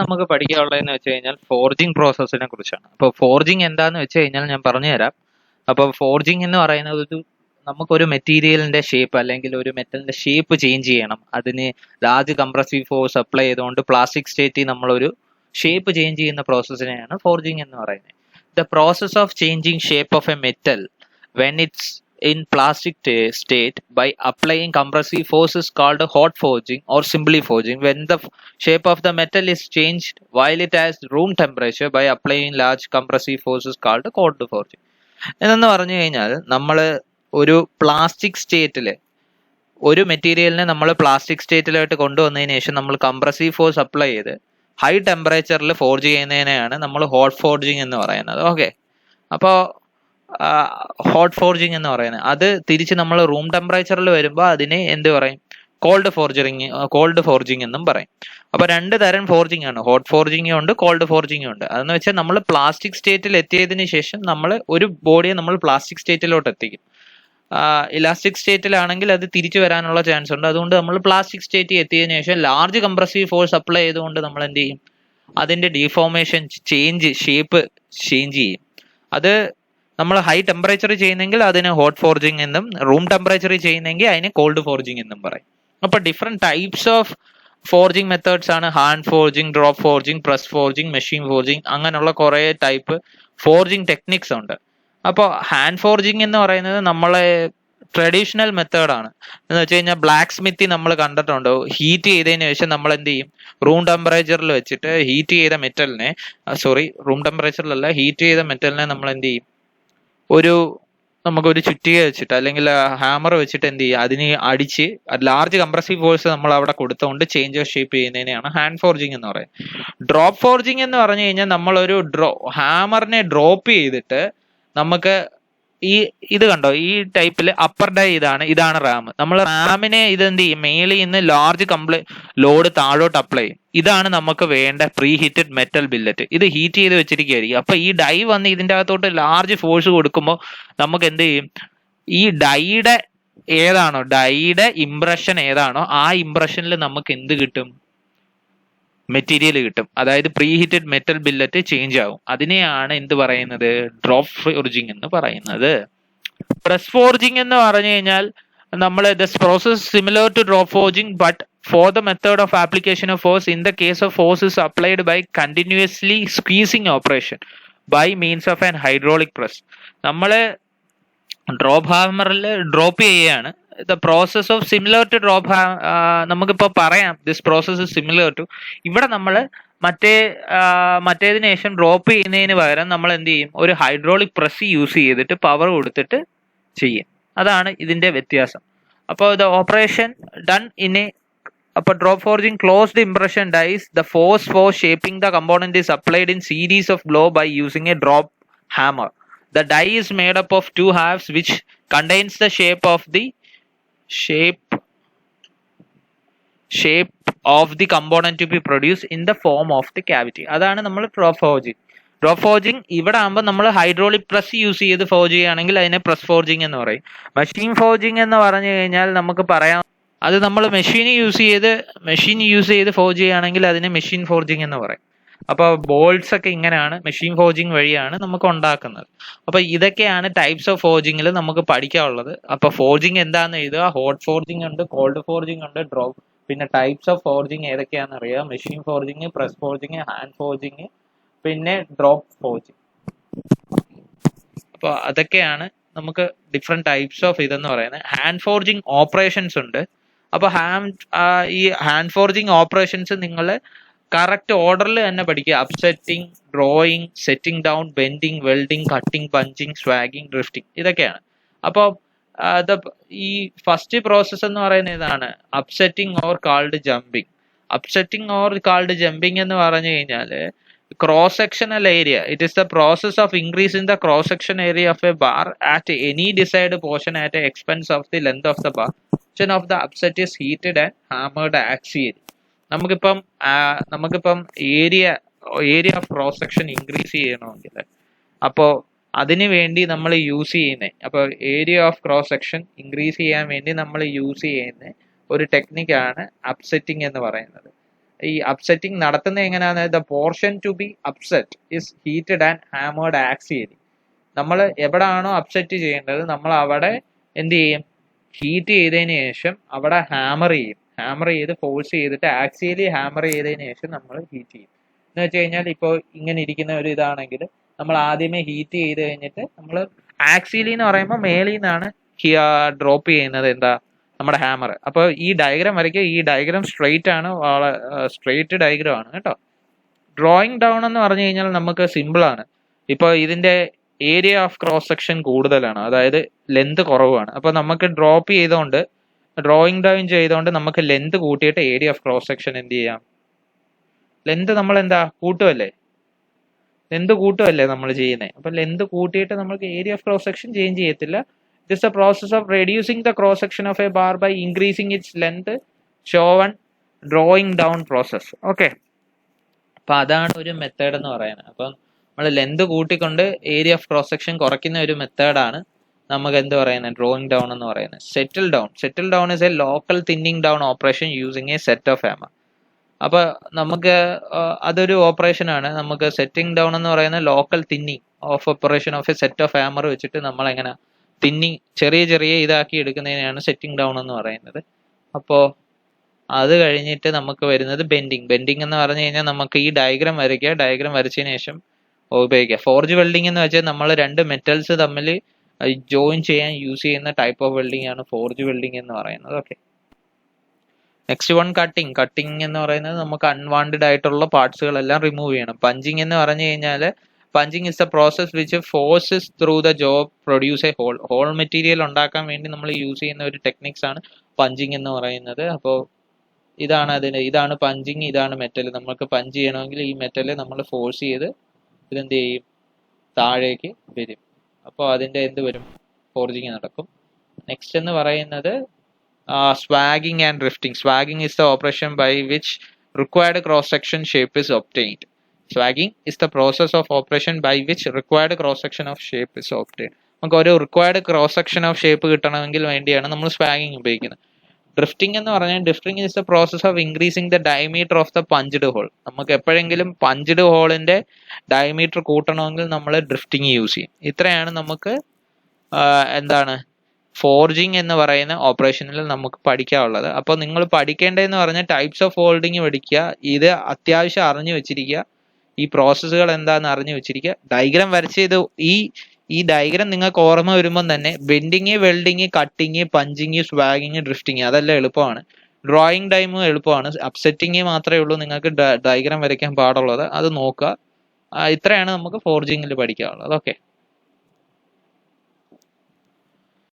നമുക്ക് പഠിക്കാനുള്ളതെന്ന് വെച്ച് കഴിഞ്ഞാൽ ഫോർജിങ് പ്രോസസ്സിനെ കുറിച്ചാണ്. അപ്പോൾ ഫോർജിങ് എന്താന്ന് വെച്ച് കഴിഞ്ഞാൽ ഞാൻ പറഞ്ഞുതരാം. അപ്പോൾ ഫോർജിങ് എന്ന് പറയുന്നത് നമുക്കൊരു മെറ്റീരിയലിന്റെ ഷേപ്പ് അല്ലെങ്കിൽ ഒരു മെറ്റലിന്റെ ഷേപ്പ് ചേഞ്ച് ചെയ്യണം. അതിന് ലാർജ് കംപ്രസീവ് ഫോഴ്സ് അപ്ലൈ ചെയ്തുകൊണ്ട് പ്ലാസ്റ്റിക് സ്റ്റേറ്റിൽ നമ്മളൊരു ഷേപ്പ് ചേഞ്ച് ചെയ്യുന്ന പ്രോസസ്സിനെയാണ് ഫോർജിങ് എന്ന് പറയുന്നത്. The process of changing shape of A metal when it's in plastic state by applying compressive force is called hot forging or simply forging. When the shape of the metal is changed while it has room temperature by applying large compressive force is called cold forging. എന്നു പറഞ്ഞു കഴിഞ്ഞാൽ നമ്മൾ ഒരു plastic സ്റ്റേറ്റില് ഒരു മെറ്റീരിയലിനെ നമ്മൾ plastic സ്റ്റേറ്റിലായിട്ട് കൊണ്ടുവന്നതിന് ശേഷം നമ്മൾ കംപ്രസീവ് ഫോഴ്സ് അപ്ലൈ ചെയ്ത് ഹൈ ടെമ്പറേച്ചറിൽ ഫോർജ് ചെയ്യുന്നതിനെയാണ് നമ്മൾ ഹോട്ട് ഫോർജിങ് എന്ന് പറയുന്നത്. ഓക്കെ, അപ്പോൾ ഹോട്ട് ഫോർജിങ് എന്ന് പറയുന്നത് അത് തിരിച്ച് നമ്മൾ റൂം ടെമ്പറേച്ചറിൽ വരുമ്പോൾ അതിനെ എന്ത് പറയും? കോൾഡ് ഫോർജിങ് എന്നും പറയും. അപ്പൊ രണ്ട് തരം ഫോർജിങ് ആണ്, ഹോട്ട് ഫോർജിങ്ങും ഉണ്ട്, കോൾഡ് ഫോർജിങ്ങും ഉണ്ട്. അതെന്ന് വെച്ചാൽ നമ്മൾ പ്ലാസ്റ്റിക് സ്റ്റേറ്റിൽ എത്തിയതിന് ശേഷം നമ്മൾ ഒരു ബോഡിയെ നമ്മൾ പ്ലാസ്റ്റിക് സ്റ്റേറ്റിലോട്ട് എത്തിക്കും. ഇലാസ്റ്റിക് സ്റ്റേറ്റിലാണെങ്കിൽ അത് തിരിച്ചു വരാനുള്ള ചാൻസ് ഉണ്ട്. അതുകൊണ്ട് നമ്മൾ പ്ലാസ്റ്റിക് സ്റ്റേറ്റിൽ എത്തിയതിനു ശേഷം ലാർജ് കംപ്രസീവ് ഫോഴ്സ് അപ്ലൈ ചെയ്തുകൊണ്ട് നമ്മൾ എന്ത് ചെയ്യും? അതിന്റെ ഡീഫോർമേഷൻ ഷേപ്പ് ചേഞ്ച് ചെയ്യും. അത് നമ്മൾ ഹൈ ടെമ്പറേച്ചറിൽ ചെയ്യുന്നെങ്കിൽ അതിന് ഹോട്ട് ഫോർജിങ് എന്നും, റൂം ടെമ്പറേച്ചറിൽ ചെയ്യുന്നെങ്കിൽ അതിന് കോൾഡ് ഫോർജിങ് എന്നും പറയും. അപ്പൊ different types of forging methods ആണ് hand forging, drop forging, press forging, machine forging, അങ്ങനെയുള്ള കുറെ ടൈപ്പ് ഫോർജിങ് ടെക്നിക്സ് ഉണ്ട്. അപ്പോൾ ഹാൻഡ് ഫോർജിങ് എന്ന് പറയുന്നത് നമ്മളെ ട്രഡീഷണൽ മെത്തേഡാണ്. എന്ന് വെച്ച് കഴിഞ്ഞാൽ ബ്ലാക്ക് സ്മിത്തി നമ്മൾ കണ്ടിട്ടുണ്ടോ? ഹീറ്റ് ചെയ്തതിന് ശേഷം നമ്മൾ എന്ത് ചെയ്യും? റൂം ടെമ്പറേച്ചറിൽ വെച്ചിട്ട് ഹീറ്റ് ചെയ്ത മെറ്റലിനെ റൂം ടെമ്പറേച്ചറിലല്ല, ഹീറ്റ് ചെയ്ത മെറ്റലിനെ നമ്മൾ എന്ത് ചെയ്യും? നമുക്കൊരു ചുറ്റിക വെച്ചിട്ട് അല്ലെങ്കിൽ ഹാമർ വെച്ചിട്ട് എന്ത് ചെയ്യുക? അതിന് അടിച്ച് ലാർജ് കംപ്രസീവ് ഫോഴ്സ് നമ്മൾ അവിടെ കൊടുത്തുകൊണ്ട് ചേഞ്ച് ഓഫ് ഷേപ്പ് ചെയ്യുന്നതിനെയാണ് ഹാൻഡ് ഫോർജിങ് എന്ന് പറയുന്നത്. ഡ്രോപ്പ് ഫോർജിങ് എന്ന് പറഞ്ഞു കഴിഞ്ഞാൽ നമ്മളൊരു ഹാമറിനെ ഡ്രോപ്പ് ചെയ്തിട്ട് നമുക്ക് ഇത് കണ്ടോ, ഈ ടൈപ്പിൽ അപ്പർ ഡൈ ഇതാണ് റാം. നമ്മൾ റാമിനെ ഇതെന്ത് ചെയ്യും? മേളിൽ നിന്ന് ലാർജ് ലോഡ് താഴോട്ട് അപ്ലൈ ചെയ്യും. ഇതാണ് നമുക്ക് വേണ്ട പ്രീ ഹീറ്റഡ് മെറ്റൽ ബില്ലറ്റ്. ഇത് ഹീറ്റ് ചെയ്ത് വെച്ചിരിക്കുകയായിരിക്കും. അപ്പൊ ഈ ഡൈ വന്ന് ഇതിന്റെ അകത്തോട്ട് ലാർജ് ഫോഴ്സ് കൊടുക്കുമ്പോൾ നമുക്ക് എന്ത് ചെയ്യും? ഈ ഡൈയുടെ ഇംപ്രഷൻ ഏതാണോ ആ ഇംപ്രഷനിൽ നമുക്ക് എന്ത് കിട്ടും? മെറ്റീരിയൽ കിട്ടും. അതായത് pre heated metal billet change ആവും. അതിനെയാണ് എന്ത് പറയുന്നത്? ഡ്രോപ്പ് ഫോർജിങ് എന്ന് പറയുന്നത്. പ്രസ് ഫോർജിങ് എന്ന് പറഞ്ഞു കഴിഞ്ഞാൽ നമ്മൾ this process similar to drop forging but for the method of application of force. In the case of force is applied by continuously squeezing operation by means of an hydraulic press. നമ്മൾ drop ഹാമറിൽ drop ചെയ്യുകയാണ്. The process of similar to drop നമുക്കിപ്പോൾ പറയാം this process is similar to. ഇവിടെ നമ്മൾ മറ്റേതിന് ശേഷം drop ചെയ്യുന്നതിന് പകരം നമ്മൾ എന്ത് ചെയ്യും? ഒരു ഹൈഡ്രോളിക് പ്രസ് യൂസ് ചെയ്തിട്ട് പവർ കൊടുത്തിട്ട് ചെയ്യും. അതാണ് ഇതിന്റെ വ്യത്യാസം. അപ്പോൾ the operation done in a drop forging closed impression dies. The force for shaping the component is applied in series of blow by using a drop hammer. The die is made up of two halves which contains the shape of the component to be produced in the form of the cavity. അതാണ് നമ്മൾ drop forging. Drop forging ഇവിടെ ആകുമ്പോൾ നമ്മൾ hydraulic press use ചെയ്ത് forge ചെയ്യുകയാണെങ്കിൽ അതിനെ press forging എന്ന് പറയും. മെഷീൻ ഫോർജിങ് എന്ന് പറഞ്ഞു കഴിഞ്ഞാൽ നമുക്ക് പറയാം, അത് നമ്മൾ മെഷീൻ യൂസ് ചെയ്ത് ഫോർജ് ചെയ്യുകയാണെങ്കിൽ അതിനെ മെഷീൻ ഫോർജിങ് എന്ന് പറയും. അപ്പൊ ബോൾട്സ് ഒക്കെ ഇങ്ങനെയാണ് മെഷീൻ ഫോർജിങ് വഴിയാണ് നമുക്ക് ഉണ്ടാക്കുന്നത്. അപ്പൊ ഇതൊക്കെയാണ് ടൈപ്സ് ഓഫ് ഫോർജിങ്ങിൽ നമുക്ക് പഠിക്കാനുള്ളത്. അപ്പൊ ഫോർജിങ് എന്താണെന്ന് എഴുതുക. ഹോട്ട് ഫോർജിങ് ഉണ്ട്, കോൾഡ് ഫോർജിങ് ഉണ്ട്, ഡ്രോപ്പ്. പിന്നെ ടൈപ്സ് ഓഫ് ഫോർജിങ് ഏതൊക്കെയാണെന്ന് അറിയാം. Machine forging, press forging, hand forging, പിന്നെ ഡ്രോപ്പ് ഫോർജിങ്. അപ്പൊ അതൊക്കെയാണ് നമുക്ക് ഡിഫറെന്റ് ടൈപ്സ് ഓഫ് ഇതെന്ന് പറയുന്നത്. ഹാൻഡ് ഫോർജിങ് ഓപ്പറേഷൻസ് ഉണ്ട്. അപ്പൊ ഈ ഹാൻഡ് ഫോർജിങ് ഓപ്പറേഷൻസ് നിങ്ങൾ കറക്റ്റ് ഓർഡറിൽ തന്നെ പഠിക്കുക. Upsetting, drawing, setting down, bending, welding, cutting, punching, സ്വാഗിങ്, ഡ്രിഫ്റ്റിംഗ്, ഇതൊക്കെയാണ്. അപ്പോൾ ഈ ഫസ്റ്റ് പ്രോസസ് എന്ന് പറയുന്നത് ഇതാണ്, upsetting or called jumping. Upsetting or called jumping എന്ന് പറഞ്ഞു കഴിഞ്ഞാൽ cross sectional area. It is the process of increasing the cross section area of a bar at any desired portion at the expense of the length of the bar. Portion of the upset is heated and hammered axially. നമുക്കിപ്പം area of cross section increase ചെയ്യണമെങ്കിൽ അപ്പോൾ അതിനു വേണ്ടി നമ്മൾ use ചെയ്യുന്നത്, അപ്പോൾ area of cross section increase ചെയ്യാൻ വേണ്ടി നമ്മൾ യൂസ് ചെയ്യുന്ന ഒരു ടെക്നിക്കാണ് അപ്സെറ്റിംഗ് എന്ന് പറയുന്നത്. ഈ അപ്സെറ്റിംഗ് നടത്തുന്നത് എങ്ങനെയാണ്? The portion to be upset is heated and hammered axially. നമ്മൾ എവിടാണോ അപ്സെറ്റ് ചെയ്യേണ്ടത് നമ്മൾ അവിടെ എന്ത് ചെയ്യും? ഹീറ്റ് ചെയ്തതിന് ശേഷം അവിടെ ഹാമർ ചെയ്യും. ഹാമർ ചെയ്ത് ഫോഴ്സ് ചെയ്തിട്ട് ആക്സിയലി ഹാമർ ചെയ്തതിന് ശേഷം നമ്മൾ ഹീറ്റ് ചെയ്യും. എന്ന് വെച്ച് കഴിഞ്ഞാൽ ഇപ്പോൾ ഇങ്ങനെ ഇരിക്കുന്ന ഒരു ഇതാണെങ്കിൽ നമ്മൾ ആദ്യമേ ഹീറ്റ് ചെയ്ത് കഴിഞ്ഞിട്ട് നമ്മൾ ആക്സിയലി എന്ന് പറയുമ്പോൾ മേളിൽ നിന്നാണ് ഡ്രോപ്പ് ചെയ്യുന്നത് എന്താ? നമ്മുടെ ഹാമർ. അപ്പോൾ ഈ ഡയഗ്രാം വരയ്ക്കുക. ഈ ഡയഗ്രാം സ്ട്രെയിറ്റ് ആണ്, സ്ട്രെയിറ്റ് ഡയഗ്രാം ആണ് കേട്ടോ. ഡ്രോയിങ് ഡൗൺ എന്ന് പറഞ്ഞു കഴിഞ്ഞാൽ നമുക്ക് സിമ്പിൾ ആണ്. ഇപ്പോൾ ഇതിന്റെ ഏരിയ ഓഫ് ക്രോസ് സെക്ഷൻ കൂടുതലാണ്, അതായത് ലെന്ത് കുറവാണ്. അപ്പോൾ നമുക്ക് ഡ്രോയിങ് ഡൗൺ ചെയ്തുകൊണ്ട് നമുക്ക് ലെന്ത് കൂട്ടിയിട്ട് ഏരിയ ഓഫ് ക്രോസ് സെക്ഷൻ എന്ത് ചെയ്യാം? ലെന്ത് നമ്മൾ എന്താ കൂട്ടുമല്ലേ? ലെന്ത് കൂട്ടുമല്ലേ നമ്മൾ ചെയ്യുന്നത്? അപ്പൊ ലെന്ത് കൂട്ടിയിട്ട് നമുക്ക് area of cross section change ചെയ്യത്തില്ല. It is a process of reducing the cross section of a bar by increasing its length shown drawing down process. Okay, അപ്പൊ അതാണ് ഒരു മെത്തേഡ് എന്ന് പറയുന്നത്. അപ്പം നമ്മൾ ലെന്ത് കൂട്ടിക്കൊണ്ട് ഏരിയ ഓഫ് ക്രോസ് സെക്ഷൻ കുറയ്ക്കുന്ന ഒരു മെത്തേഡാണ് നമുക്ക് എന്ത് പറയുന്നത്? ഡ്രോയിങ് ഡൗൺ എന്ന് പറയുന്നത്. Settle down is A local thinning down operation using A set of hammer. അപ്പൊ നമുക്ക് അതൊരു ഓപ്പറേഷൻ ആണ്. നമുക്ക് സെറ്റിംഗ് ഡൗൺ എന്ന് പറയുന്ന local thinning of operation of A set of hammer വെച്ചിട്ട് നമ്മൾ എങ്ങനെ തിന്നിങ് ചെറിയ ചെറിയ ഇതാക്കി എടുക്കുന്നതിനാണ് സെറ്റിംഗ് ഡൗൺ എന്ന് പറയുന്നത്. അപ്പോൾ അത് കഴിഞ്ഞിട്ട് നമുക്ക് വരുന്നത് ബെൻഡിങ് എന്ന് പറഞ്ഞു കഴിഞ്ഞാൽ നമുക്ക് ഈ ഡയഗ്രാം വരയ്ക്കുക. ഡയഗ്രാം വരച്ചതിന് ശേഷം ഉപയോഗിക്കുക. ഫോർജ് വെൽഡിംഗ് എന്ന് വെച്ചാൽ നമ്മൾ രണ്ട് മെറ്റൽസ് തമ്മിൽ ജോയിൻ ചെയ്യാൻ യൂസ് ചെയ്യുന്ന ടൈപ്പ് ഓഫ് വെൽഡിംഗ് ആണ് ഫോർജ് വെൽഡിംഗ് എന്ന് പറയുന്നത്. ഓക്കെ, നെക്സ്റ്റ് വൺ കട്ടിങ് എന്ന് പറയുന്നത് നമുക്ക് അൺവാണ്ടഡ് ആയിട്ടുള്ള പാർട്സുകളെല്ലാം റിമൂവ് ചെയ്യണം. പഞ്ചിങ് എന്ന് പറഞ്ഞു കഴിഞ്ഞാൽ punching is a process which forces through the job produce a hole material ഉണ്ടാക്കാൻ വേണ്ടി നമ്മൾ യൂസ് ചെയ്യുന്ന ഒരു ടെക്നിക്സ് ആണ് പഞ്ചിങ് എന്ന് പറയുന്നത്. അപ്പോൾ ഇതാണ് പഞ്ചിങ്, ഇതാണ് മെറ്റൽ. നമുക്ക് പഞ്ച് ചെയ്യണമെങ്കിൽ ഈ മെറ്റൽ നമ്മൾ ഫോഴ്സ് ചെയ്ത് ഇതെന്ത് ചെയ്യും? താഴേക്ക് വരും. അപ്പോൾ അതിന്റെ എന്ത് വരും? ഫോർജിങ് നടക്കും. നെക്സ്റ്റ് എന്ന് പറയുന്നത് swagging and drifting. Swagging is the operation by which required cross-section shape is obtained. Swagging is the process of operation by which required cross-section of shape is obtained. നമുക്ക് ഒരു required cross section of shape കിട്ടണമെങ്കിൽ വേണ്ടിയാണ് നമ്മൾ സ്വാഗിങ് ഉപയോഗിക്കുന്നത്. Drifting എന്ന് പറഞ്ഞാൽ drifting is the process of increasing the diameter of the punched hole. നമുക്ക് എപ്പോഴെങ്കിലും പഞ്ച്ഡ് ഹോളിന്റെ ഡയമീറ്റർ കൂട്ടണമെങ്കിൽ നമ്മൾ ഡ്രിഫ്റ്റിംഗ് യൂസ് ചെയ്യും. ഇത്രയാണ് നമുക്ക് എന്താണ് ഫോർജിങ് എന്ന് പറയുന്ന ഓപ്പറേഷനിൽ നമുക്ക് പഠിക്കാനുള്ളത്. അപ്പോൾ നിങ്ങൾ പഠിക്കേണ്ടതെന്ന് പറഞ്ഞാൽ ടൈപ്സ് ഓഫ് ഫോൾഡിങ് പഠിക്കുക. ഇത് അത്യാവശ്യം അറിഞ്ഞു വെച്ചിരിക്കുക. ഈ പ്രോസസ്സുകൾ എന്താണെന്ന് അറിഞ്ഞു വെച്ചിരിക്കുക. ഡയഗ്രാം വരച്ചത് ഈ ഡയഗ്രാം നിങ്ങൾക്ക് ഓർമ്മ വരുമ്പം തന്നെ ബെൻഡിങ്, വെൽഡിങ്, കട്ടിങ്, പഞ്ചിങ്, സ്വാഗിങ്, ഡ്രിഫ്റ്റിങ് അതെല്ലാം എളുപ്പമാണ്. ഡ്രോയിങ് ടൈമും എളുപ്പമാണ്. അപ്സെറ്റിങ് മാത്രമേ ഉള്ളൂ നിങ്ങൾക്ക് ഡയഗ്രാം വരയ്ക്കാൻ പാടുള്ളത്. അത് നോക്കുക. ഇത്രയാണ് നമുക്ക് ഫോർജിങ്ങിൽ പഠിക്കാനുള്ളത്. ഓക്കെ.